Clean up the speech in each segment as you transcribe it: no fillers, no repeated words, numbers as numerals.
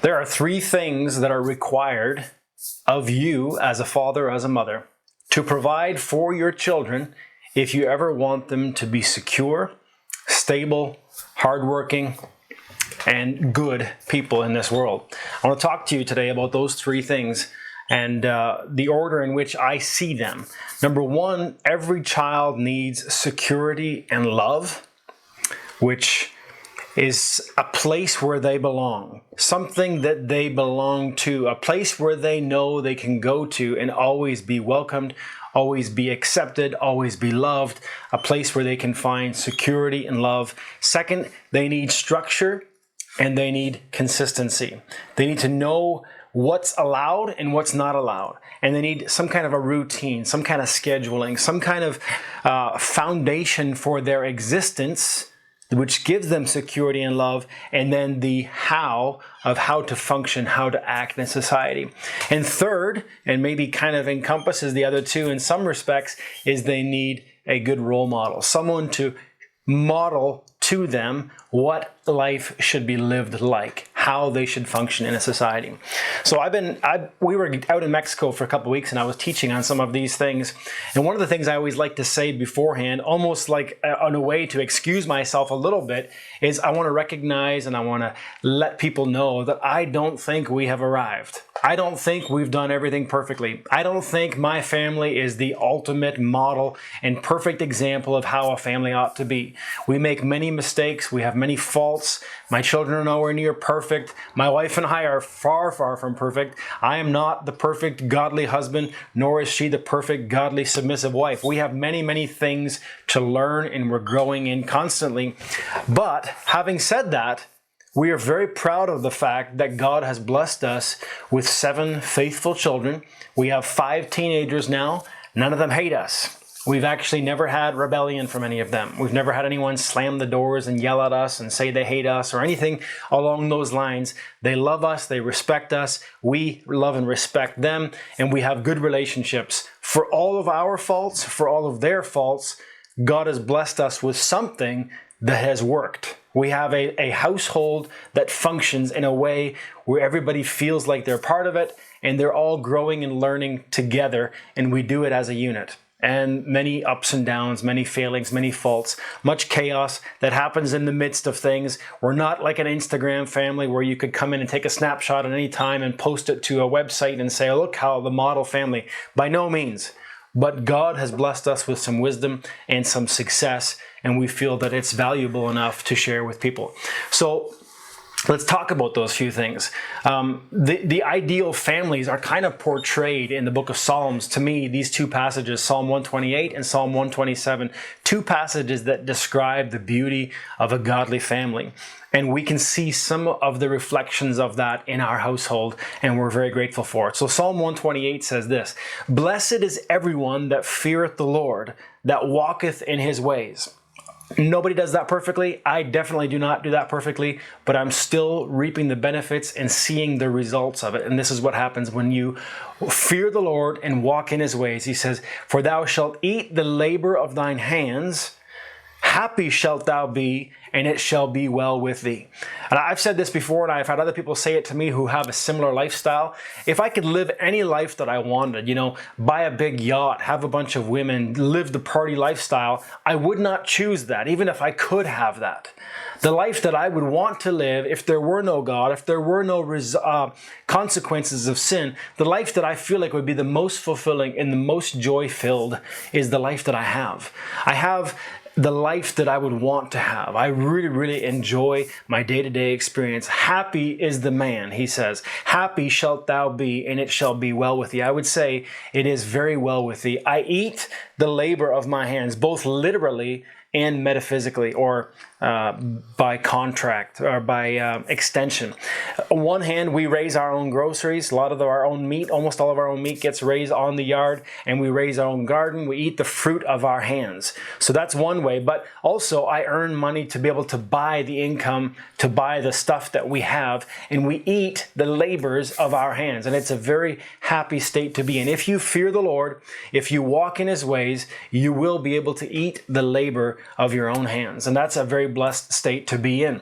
There are three things that are required of you as a father, as a mother, to provide for your children if you ever want them to be secure, stable, hardworking, and good people in this world. I want to talk to you today about those three things and the order in which I see them. Number one, every child needs security and love, which is a place where they belong, something that they belong to, a place where they know they can go to and always be welcomed, always be accepted, always be loved, a place where they can find security and love. Second, they need structure and they need consistency. They need to know what's allowed and what's not allowed. And they need some kind of a routine, some kind of scheduling, some kind of foundation for their existence, which gives them security and love, and then the how of how to function, how to act in society. And third, and maybe kind of encompasses the other two in some respects, is they need a good role model, someone to model to them what life should be lived like, how they should function in a society. So we were out in Mexico for a couple of weeks and I was teaching on some of these things. And one of the things I always like to say beforehand, almost like on a way to excuse myself a little bit, is I want to recognize and I want to let people know that I don't think we have arrived. I don't think we've done everything perfectly. I don't think my family is the ultimate model and perfect example of how a family ought to be. We make many mistakes. We have many faults. My children are nowhere near perfect. My wife and I are far, far from perfect. I am not the perfect godly husband, nor is she the perfect godly submissive wife. We have many, many things to learn and we're growing in constantly. But having said that, we are very proud of the fact that God has blessed us with 7 faithful children. We have 5 teenagers now. None of them hate us. We've actually never had rebellion from any of them. We've never had anyone slam the doors and yell at us and say they hate us or anything along those lines. They love us. They respect us. We love and respect them. And we have good relationships. For all of our faults, for all of their faults, God has blessed us with something that has worked. We have a household that functions in a way where everybody feels like they're part of it and they're all growing and learning together, and we do it as a unit. And many ups and downs, many failings, many faults, much chaos that happens in the midst of things. We're not like an Instagram family where you could come in and take a snapshot at any time and post it to a website and say, look how the model family. By no means. But God has blessed us with some wisdom and some success, and we feel that it's valuable enough to share with people. So let's talk about those few things. The ideal families are kind of portrayed in the book of Psalms. To me, these two passages, Psalm 128 and Psalm 127, two passages that describe the beauty of a godly family. And we can see some of the reflections of that in our household, and we're very grateful for it. So Psalm 128 says this, "Blessed is everyone that feareth the Lord, that walketh in his ways." Nobody does that perfectly. I definitely do not do that perfectly, but I'm still reaping the benefits and seeing the results of it. And this is what happens when you fear the Lord and walk in his ways. He says, "For thou shalt eat the labor of thine hands, happy shalt thou be, and it shall be well with thee." And I've said this before, and I've had other people say it to me who have a similar lifestyle. If I could live any life that I wanted, buy a big yacht, have a bunch of women, live the party lifestyle, I would not choose that, even if I could have that. The life that I would want to live, if there were no God, if there were no consequences of sin, the life that I feel like would be the most fulfilling and the most joy-filled is the life that I have. I have the life that I would want to have. I really, really enjoy my day-to-day experience. Happy is the man, he says. Happy shalt thou be, and it shall be well with thee. I would say it is very well with thee. I eat the labor of my hands, both literally and metaphysically, or by contract or by extension. On one hand, we raise our own groceries, a lot of our own meat, almost all of our own meat gets raised on the yard, and we raise our own garden. We eat the fruit of our hands. So that's one way, but also I earn money to be able to buy the income, to buy the stuff that we have, and we eat the labors of our hands, and it's a very happy state to be in. If you fear the Lord, if you walk in His ways, you will be able to eat the labor of your own hands, and that's a very blessed state to be in.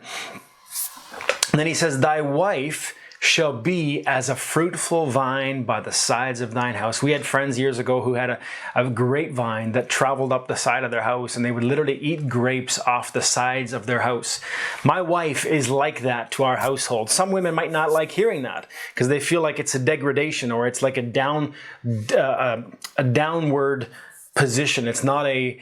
And then he says, thy wife shall be as a fruitful vine by the sides of thine house. We had friends years ago who had a grapevine that traveled up the side of their house, and they would literally eat grapes off the sides of their house. My wife is like that to our household. Some women might not like hearing that because they feel like it's a degradation, or it's like a downward position. It's not a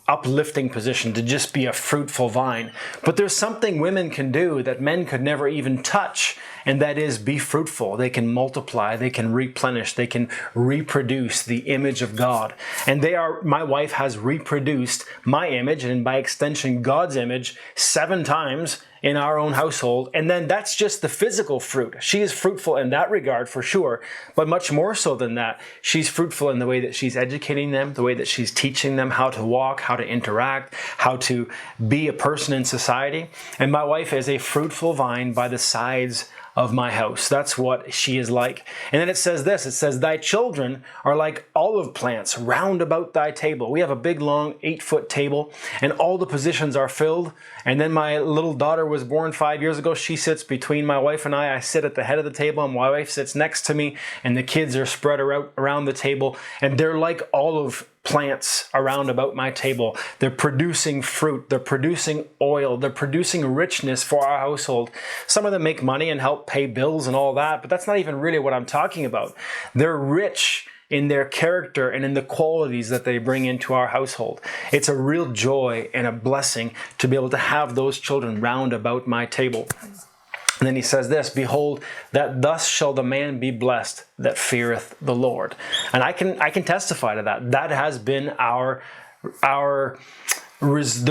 uplifting position to just be a fruitful vine. But there's something women can do that men could never even touch, and that is be fruitful. They can multiply, they can replenish, they can reproduce the image of God. And my wife has reproduced my image, and by extension God's image, 7 times in our own household. And then that's just the physical fruit. She is fruitful in that regard for sure, but much more so than that, she's fruitful in the way that she's educating them, the way that she's teaching them how to walk, how to interact, how to be a person in society. And my wife is a fruitful vine by the sides of my house. That's what she is like. And then it says this, it says, thy children are like olive plants round about thy table. We have a big, long 8-foot table, and all the positions are filled. And then my little daughter was born 5 years ago. She sits between my wife and I. I sit at the head of the table, and my wife sits next to me, and the kids are spread around the table, and they're like olive plants around about my table. They're producing fruit, they're producing oil, they're producing richness for our household. Some of them make money and help pay bills and all that, but that's not even really what I'm talking about. They're rich in their character and in the qualities that they bring into our household. It's a real joy and a blessing to be able to have those children round about my table. And then he says this, behold, that thus shall the man be blessed that feareth the Lord. And I can testify to that. That has been the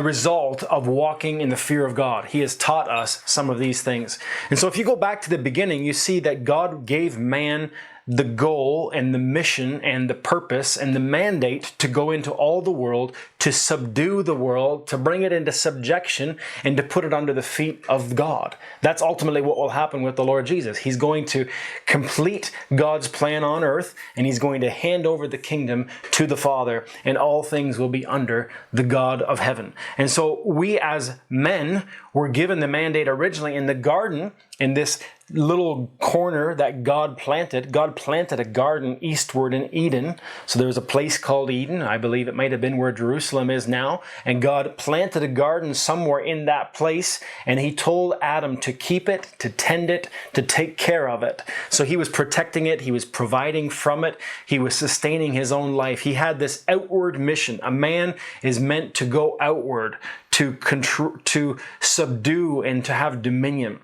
result of walking in the fear of God. He has taught us some of these things. And so if you go back to the beginning, you see that God gave man the goal and the mission and the purpose and the mandate to go into all the world, to subdue the world, to bring it into subjection, and to put it under the feet of God. That's ultimately what will happen with the Lord Jesus. He's going to complete God's plan on earth, and he's going to hand over the kingdom to the Father, and all things will be under the God of heaven. And so we as men were given the mandate originally in the garden, in this little corner that God planted. God planted a garden eastward in Eden. So there was a place called Eden. I believe it might have been where Jerusalem is now. And God planted a garden somewhere in that place. And he told Adam to keep it, to tend it, to take care of it. So he was protecting it. He was providing from it. He was sustaining his own life. He had this outward mission. A man is meant to go outward, to subdue and to have dominion.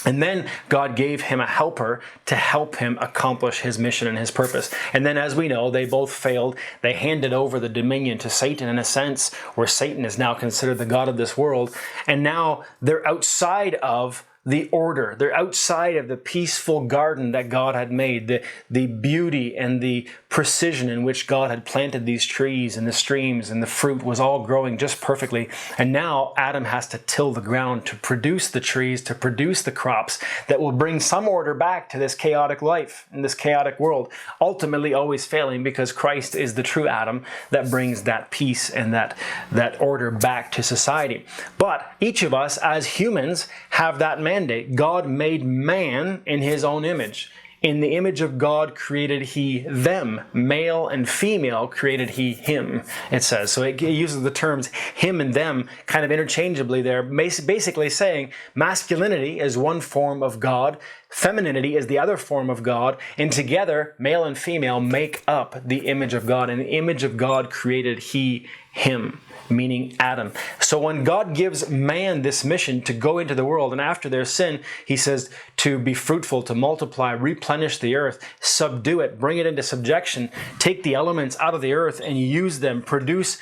And then God gave him a helper to help him accomplish his mission and his purpose. And then, as we know, they both failed. They handed over the dominion to Satan, in a sense, where Satan is now considered the god of this world. And now they're outside of the order. They're outside of the peaceful garden that God had made, the beauty and the precision in which God had planted these trees and the streams, and the fruit was all growing just perfectly. And now Adam has to till the ground to produce the trees, to produce the crops that will bring some order back to this chaotic life, in this chaotic world, ultimately always failing, because Christ is the true Adam that brings that peace and that order back to society. But each of us as humans have that mandate. God made man in his own image. In the image of God created he them. Male and female created he him, it says. So it uses the terms him and them kind of interchangeably there, basically saying masculinity is one form of God, femininity is the other form of God, and together, male and female make up the image of God. And the image of God created he him, meaning Adam. So when God gives man this mission to go into the world, and after their sin, he says to be fruitful, to multiply, replenish the earth, subdue it, bring it into subjection, take the elements out of the earth and use them, produce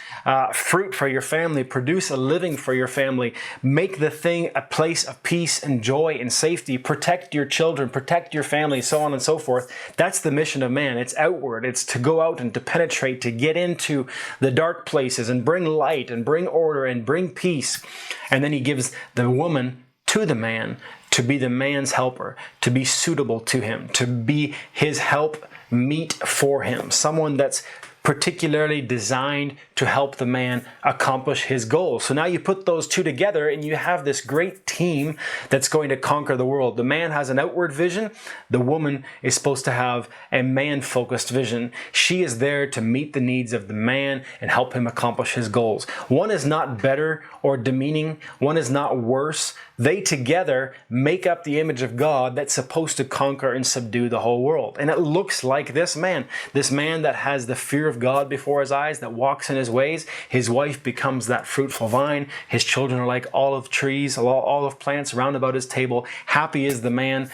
fruit for your family, produce a living for your family, make the thing a place of peace and joy and safety, protect your children, protect your family, so on and so forth. That's the mission of man. It's outward. It's to go out and to penetrate, to get into the dark places and bring light and bring order and bring peace. And then he gives the woman to the man to be the man's helper, to be suitable to him, to be his help meet for him, someone that's particularly designed to help the man accomplish his goals. So now you put those two together and you have this great team that's going to conquer the world. The man has an outward vision. The woman is supposed to have a man-focused vision. She is there to meet the needs of the man and help him accomplish his goals. One is not better or demeaning. One is not worse. They together make up the image of God that's supposed to conquer and subdue the whole world. And it looks like this man that has the fear of God before his eyes, that walks in his ways. His wife becomes that fruitful vine. His children are like olive trees, olive plants round about his table. Happy is the man.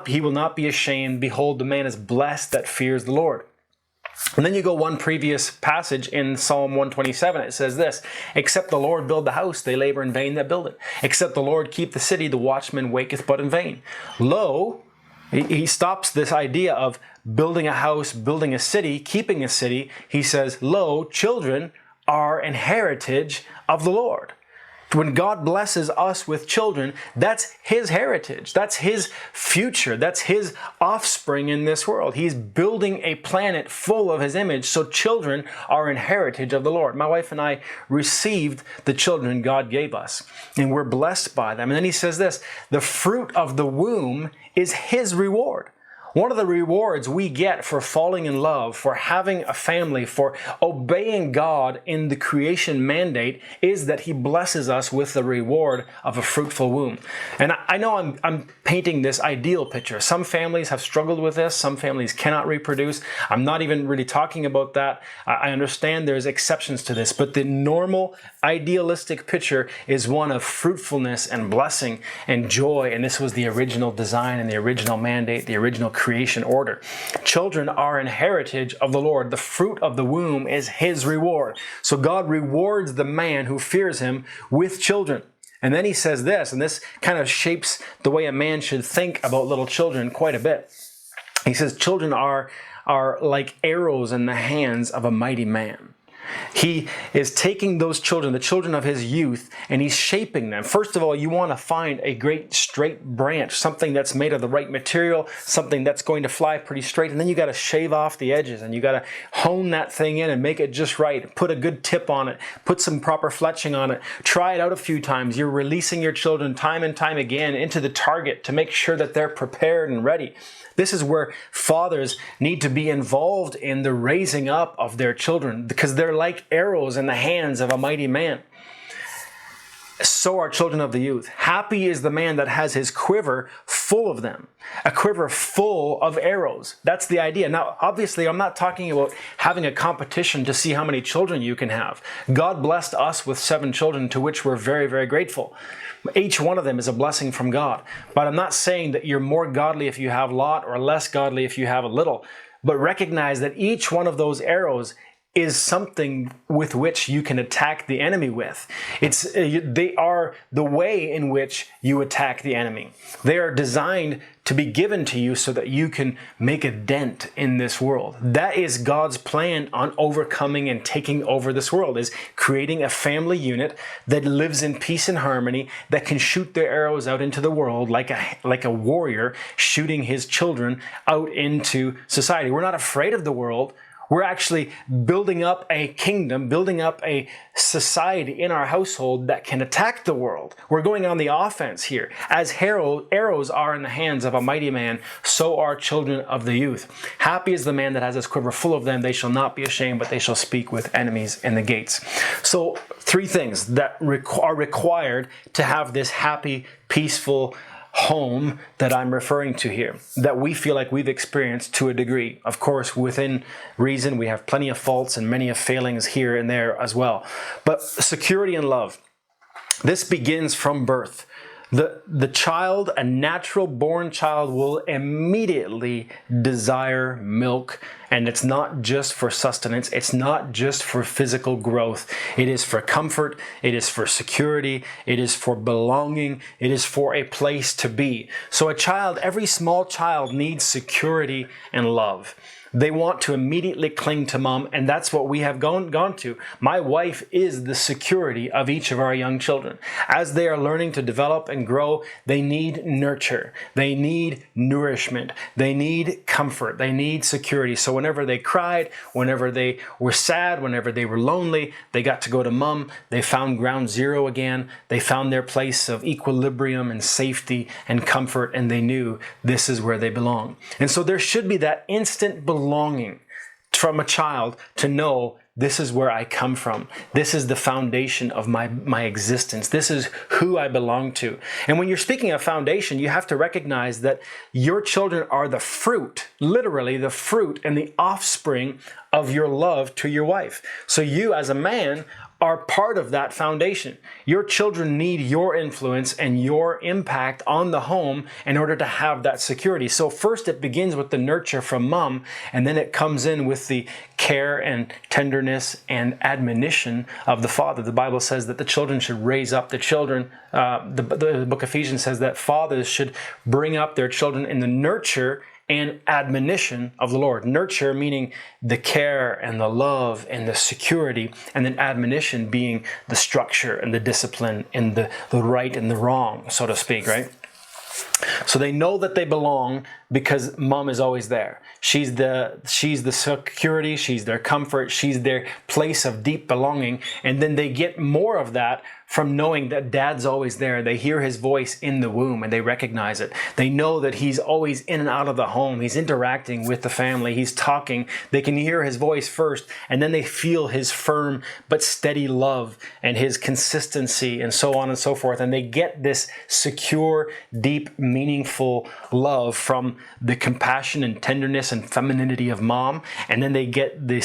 He will not be ashamed. Behold, the man is blessed that fears the Lord. And then you go one previous passage in Psalm 127. It says this, except the Lord build the house, they labor in vain that build it. Except the Lord keep the city, the watchman waketh but in vain. Lo, he stops this idea of building a house, building a city, keeping a city. He says, lo, children are an heritage of the Lord. When God blesses us with children, that's his heritage. That's his future. That's his offspring in this world. He's building a planet full of his image. So children are an heritage of the Lord. My wife and I received the children God gave us, and we're blessed by them. And then he says this, the fruit of the womb is his reward. One of the rewards we get for falling in love, for having a family, for obeying God in the creation mandate is that he blesses us with the reward of a fruitful womb. And I know I'm painting this ideal picture. Some families have struggled with this. Some families cannot reproduce. I'm not even really talking about that. I understand there's exceptions to this, but the normal idealistic picture is one of fruitfulness and blessing and joy. And this was the original design and the original mandate, the original creation order. Children are an heritage of the Lord. The fruit of the womb is his reward. So God rewards the man who fears him with children. And then he says this, and this kind of shapes the way a man should think about little children quite a bit. He says, children are like arrows in the hands of a mighty man. He is taking those children, the children of his youth, and he's shaping them. First of all, you want to find a great straight branch, something that's made of the right material, something that's going to fly pretty straight. And then you got to shave off the edges and you got to hone that thing in and make it just right. Put a good tip on it, put some proper fletching on it, try it out a few times. You're releasing your children time and time again into the target to make sure that they're prepared and ready. This is where fathers need to be involved in the raising up of their children because they're like arrows in the hands of a mighty man. So are children of the youth. Happy is the man that has his quiver full of them. A quiver full of arrows. That's the idea. Now, obviously, I'm not talking about having a competition to see how many children you can have. God blessed us with 7 children, to which we're very, very grateful. Each one of them is a blessing from God. But I'm not saying that you're more godly if you have a lot or less godly if you have a little. But recognize that each one of those arrows is something with which you can attack the enemy with. They are the way in which you attack the enemy. They are designed to be given to you so that you can make a dent in this world. That is God's plan on overcoming and taking over this world, is creating a family unit that lives in peace and harmony, that can shoot their arrows out into the world like a warrior shooting his children out into society. We're not afraid of the world. We're actually building up a kingdom, building up a society in our household that can attack the world. We're going on the offense here. As arrows are in the hands of a mighty man, so are children of the youth. Happy is the man that has his quiver full of them. They shall not be ashamed, but they shall speak with enemies in the gates. So 3 things that are required to have this happy, peaceful home that I'm referring to here, that we feel like we've experienced to a degree. Of course, within reason, we have plenty of faults and many of failings here and there as well. But security and love, this begins from birth. The child, a natural born child, will immediately desire milk. And it's not just for sustenance. It's not just for physical growth. It is for comfort. It is for security. It is for belonging. It is for a place to be. So a child, every small child needs security and love. They want to immediately cling to mom, and that's what we have gone to. My wife is the security of each of our young children. As they are learning to develop and grow, they need nurture. They need nourishment. They need comfort. They need security. So whenever they cried, whenever they were sad, whenever they were lonely, they got to go to mom. They found ground zero again. They found their place of equilibrium and safety and comfort, and they knew this is where they belong. And so there should be that instant belonging from a child to know this is where I come from. This is the foundation of my existence. This is who I belong to. And when you're speaking of foundation, you have to recognize that your children are the fruit, literally the fruit and the offspring of your love to your wife. So you as a man are part of that foundation. Your children need your influence and your impact on the home in order to have that security. So first it begins with the nurture from mom, and then it comes in with the care and tenderness and admonition of the father. The Bible says that the children should raise up the children. The book of Ephesians says that fathers should bring up their children in the nurture and admonition of the Lord. Nurture meaning the care and the love and the security, and then admonition being the structure and the discipline and the right and the wrong, so to speak, right? So they know that they belong because mom is always there. She's the security, she's their comfort, she's their place of deep belonging. And then they get more of that from knowing that dad's always there. They hear his voice in the womb and they recognize it. They know that he's always in and out of the home. He's interacting with the family. He's talking. They can hear his voice first, and then they feel his firm but steady love and his consistency and so on and so forth. And they get this secure, deep, meaningful love from the compassion and tenderness and femininity of mom. And then they get the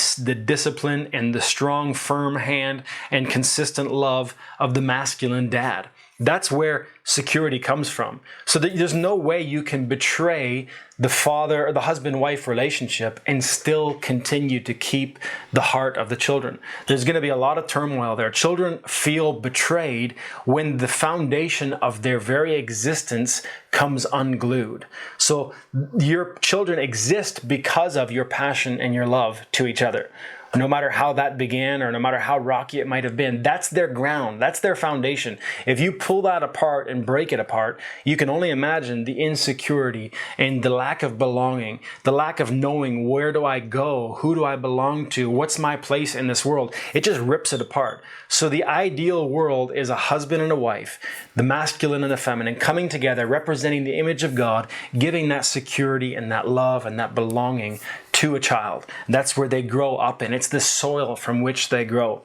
discipline and the strong, firm hand and consistent love of the masculine dad. That's where security comes from. So that there's no way you can betray the father or the husband-wife relationship and still continue to keep the heart of the children. There's going to be a lot of turmoil there. Children feel betrayed when the foundation of their very existence comes unglued. So your children exist because of your passion and your love to each other. No matter how that began or no matter how rocky it might have been, that's their ground, that's their foundation. If you pull that apart and break it apart, you can only imagine the insecurity and the lack of belonging, the lack of knowing where do I go, who do I belong to, what's my place in this world. It just rips it apart. So the ideal world is a husband and a wife, the masculine and the feminine, coming together, representing the image of God, giving that security and that love and that belonging to a child. That's where they grow up in. It's the soil from which they grow.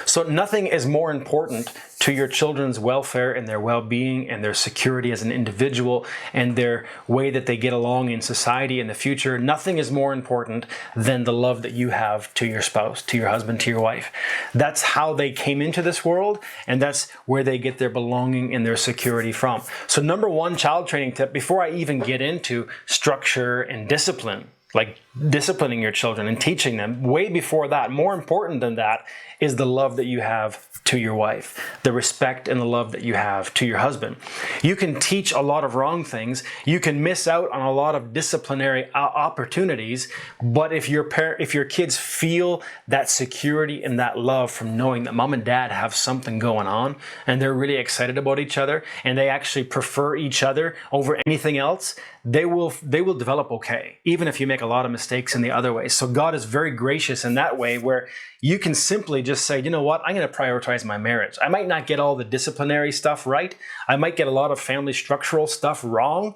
So nothing is more important to your children's welfare and their well-being and their security as an individual and their way that they get along in society in the future. Nothing is more important than the love that you have to your spouse, to your husband, to your wife. That's how they came into this world, and that's where they get their belonging and their security from. So number one child training tip, before I even get into structure and discipline, like disciplining your children and teaching them, way before that, more important than that, is the love that you have to your wife, the respect and the love that you have to your husband. You can teach a lot of wrong things. You can miss out on a lot of disciplinary opportunities, but if your kids feel that security and that love from knowing that mom and dad have something going on and they're really excited about each other and they actually prefer each other over anything else, they will develop okay, even if you make a lot of mistakes in the other way. So God is very gracious in that way, where you can simply just say, you know what, I'm going to prioritize my marriage. I might not get all the disciplinary stuff right. I might get a lot of family structural stuff wrong,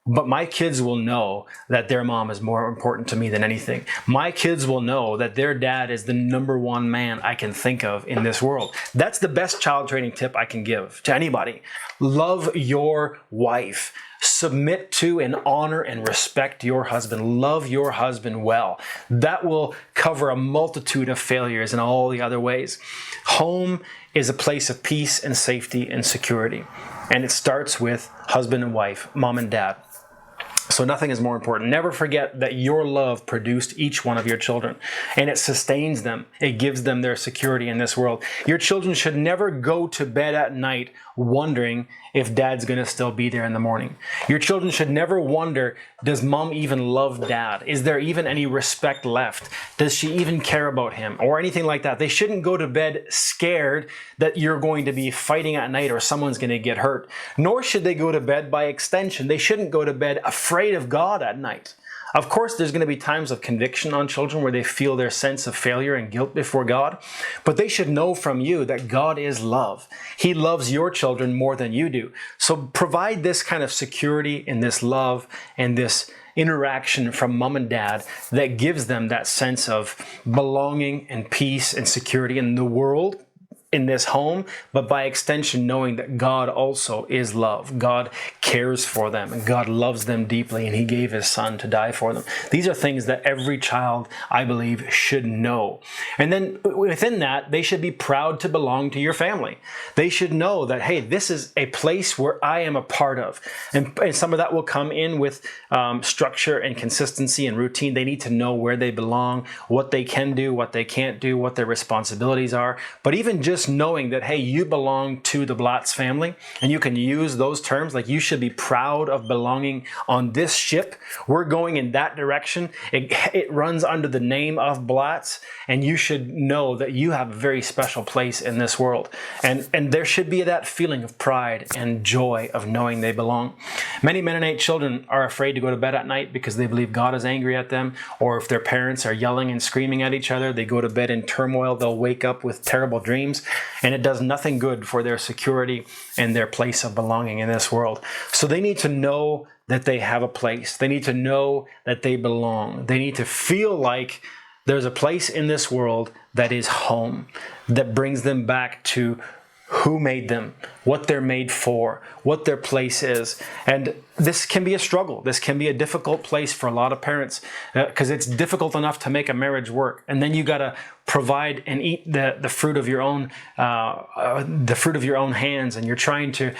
but my kids will know that their mom is more important to me than anything. My kids will know that their dad is the number one man I can think of in this world. That's the best child training tip I can give to anybody. Love your wife. Submit to and honor and respect your husband. Love your husband well. That will cover a multitude of failures in all the other ways. Home is a place of peace and safety and security. And it starts with husband and wife, mom and dad. So nothing is more important. Never forget that your love produced each one of your children, and it sustains them. It gives them their security in this world. Your children should never go to bed at night wondering if dad's going to still be there in the morning. Your children should never wonder, does mom even love dad? Is there even any respect left? Does she even care about him? Or anything like that. They shouldn't go to bed scared that you're going to be fighting at night or someone's going to get hurt. Nor should they go to bed by extension. They shouldn't go to bed afraid of God at night. Of course, there's going to be times of conviction on children where they feel their sense of failure and guilt before God, but they should know from you that God is love. He loves your children more than you do. So provide this kind of security in this love and this interaction from mom and dad that gives them that sense of belonging and peace and security in the world, in this home, but by extension knowing that God also is love. God cares for them and God loves them deeply, and He gave His Son to die for them. These are things that every child, I believe, should know. And then within that, they should be proud to belong to your family. They should know that, hey, this is a place where I am a part of. And some of that will come in with structure and consistency and routine. They need to know where they belong, what they can do, what they can't do, what their responsibilities are. But even just knowing that, hey, you belong to the Blatz family, and you can use those terms, like you should be proud of belonging on this ship. We're going in that direction. It runs under the name of Blatz, and you should know that you have a very special place in this world. And there should be that feeling of pride and joy of knowing they belong. Many Mennonite children are afraid to go to bed at night because they believe God is angry at them, or if their parents are yelling and screaming at each other, they go to bed in turmoil. They'll wake up with terrible dreams. And it does nothing good for their security and their place of belonging in this world. So they need to know that they have a place. They need to know that they belong. They need to feel like there's a place in this world that is home, that brings them back to who made them, what they're made for, what their place is. And this can be a struggle. This can be a difficult place for a lot of parents because it's difficult enough to make a marriage work. And then you got to provide and eat the fruit of your own hands, and you're trying to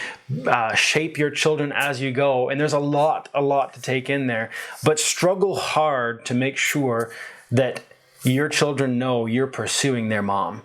shape your children as you go. And there's a lot to take in there. But struggle hard to make sure that your children know you're pursuing their mom,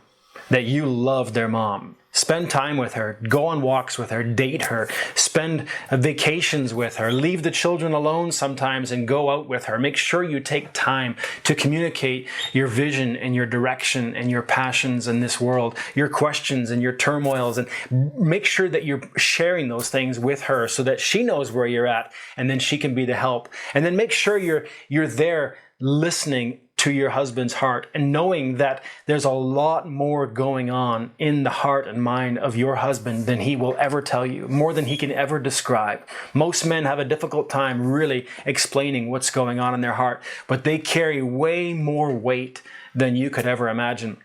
that you love their mom. Spend time with her, go on walks with her, date her, spend vacations with her, leave the children alone sometimes and go out with her. Make sure you take time to communicate your vision and your direction and your passions in this world, your questions and your turmoils, and make sure that you're sharing those things with her so that she knows where you're at, and then she can be the help. And then make sure you're there listening to your husband's heart and knowing that there's a lot more going on in the heart and mind of your husband than he will ever tell you, more than he can ever describe. Most men have a difficult time really explaining what's going on in their heart, but they carry way more weight than you could ever imagine.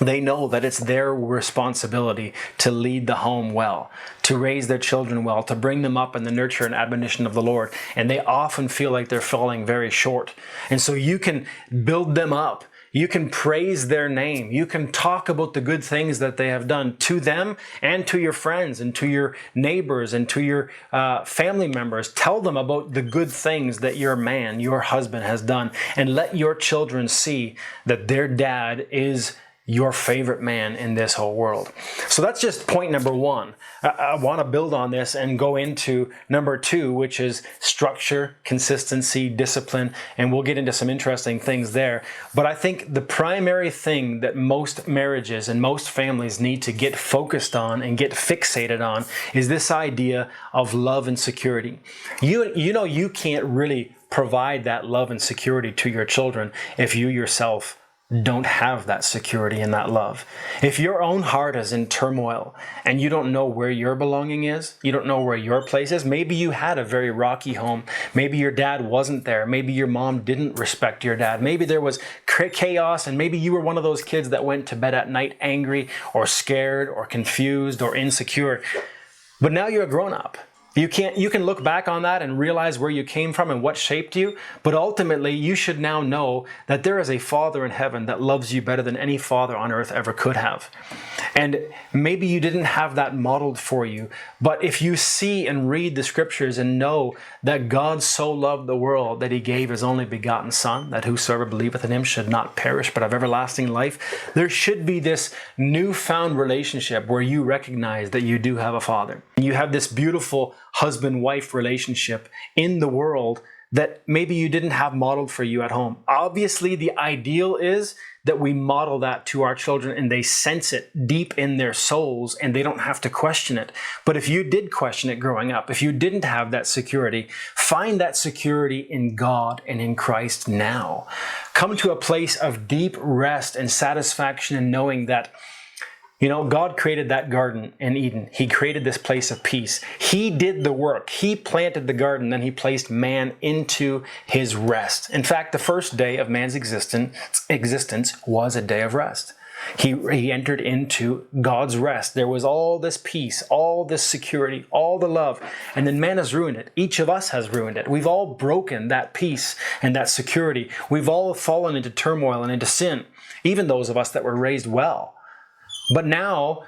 They know that it's their responsibility to lead the home well, to raise their children well, to bring them up in the nurture and admonition of the Lord. And they often feel like they're falling very short. And so you can build them up. You can praise their name. You can talk about the good things that they have done to them and to your friends and to your neighbors and to your family members. Tell them about the good things that your man, your husband has done, and let your children see that their dad is your favorite man in this whole world. So that's just point number one. I want to build on this and go into number two, which is structure, consistency, discipline, and we'll get into some interesting things there. But I think the primary thing that most marriages and most families need to get focused on and get fixated on is this idea of love and security. You know you can't really provide that love and security to your children if you yourself don't have that security and that love. If your own heart is in turmoil and you don't know where your belonging is, you don't know where your place is, maybe you had a very rocky home, maybe your dad wasn't there, maybe your mom didn't respect your dad, maybe there was chaos, and maybe you were one of those kids that went to bed at night angry or scared or confused or insecure. But now you're a grown-up. You can look back on that and realize where you came from and what shaped you, but ultimately you should now know that there is a Father in heaven that loves you better than any father on earth ever could have. And maybe you didn't have that modeled for you, but if you see and read the scriptures and know that God so loved the world that He gave His only begotten Son, that whosoever believeth in Him should not perish but have everlasting life, there should be this newfound relationship where you recognize that you do have a Father. You have this beautiful husband-wife relationship in the world that maybe you didn't have modeled for you at home. Obviously, the ideal is that we model that to our children and they sense it deep in their souls and they don't have to question it. But if you did question it growing up, if you didn't have that security, find that security in God and in Christ now. Come to a place of deep rest and satisfaction in knowing that, you know, God created that garden in Eden. He created this place of peace. He did the work. He planted the garden, then he placed man into his rest. In fact, the first day of man's existence was a day of rest. He entered into God's rest. There was all this peace, all this security, all the love, and then man has ruined it. Each of us has ruined it. We've all broken that peace and that security. We've all fallen into turmoil and into sin, even those of us that were raised well. But now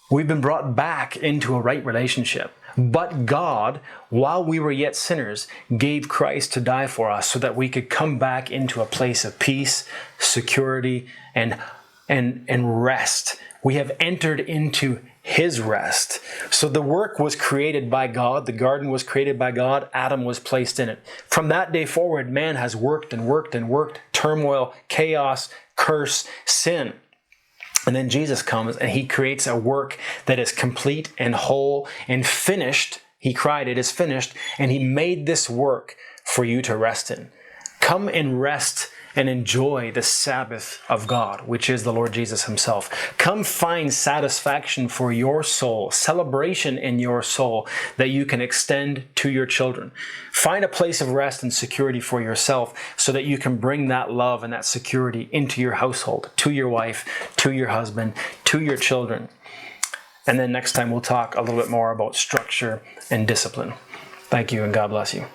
we've been brought back into a right relationship. But God, while we were yet sinners, gave Christ to die for us so that we could come back into a place of peace, security, and rest. We have entered into his rest. So the work was created by God. The garden was created by God. Adam was placed in it. From that day forward, man has worked and worked and worked. Turmoil, chaos, curse, sin. And then Jesus comes and he creates a work that is complete and whole and finished. He cried, "It is finished." And he made this work for you to rest in. Come and rest and enjoy the Sabbath of God, which is the Lord Jesus himself. Come find satisfaction for your soul, celebration in your soul that you can extend to your children. Find a place of rest and security for yourself so that you can bring that love and that security into your household, to your wife, to your husband, to your children. And then next time we'll talk a little bit more about structure and discipline. Thank you and God bless you.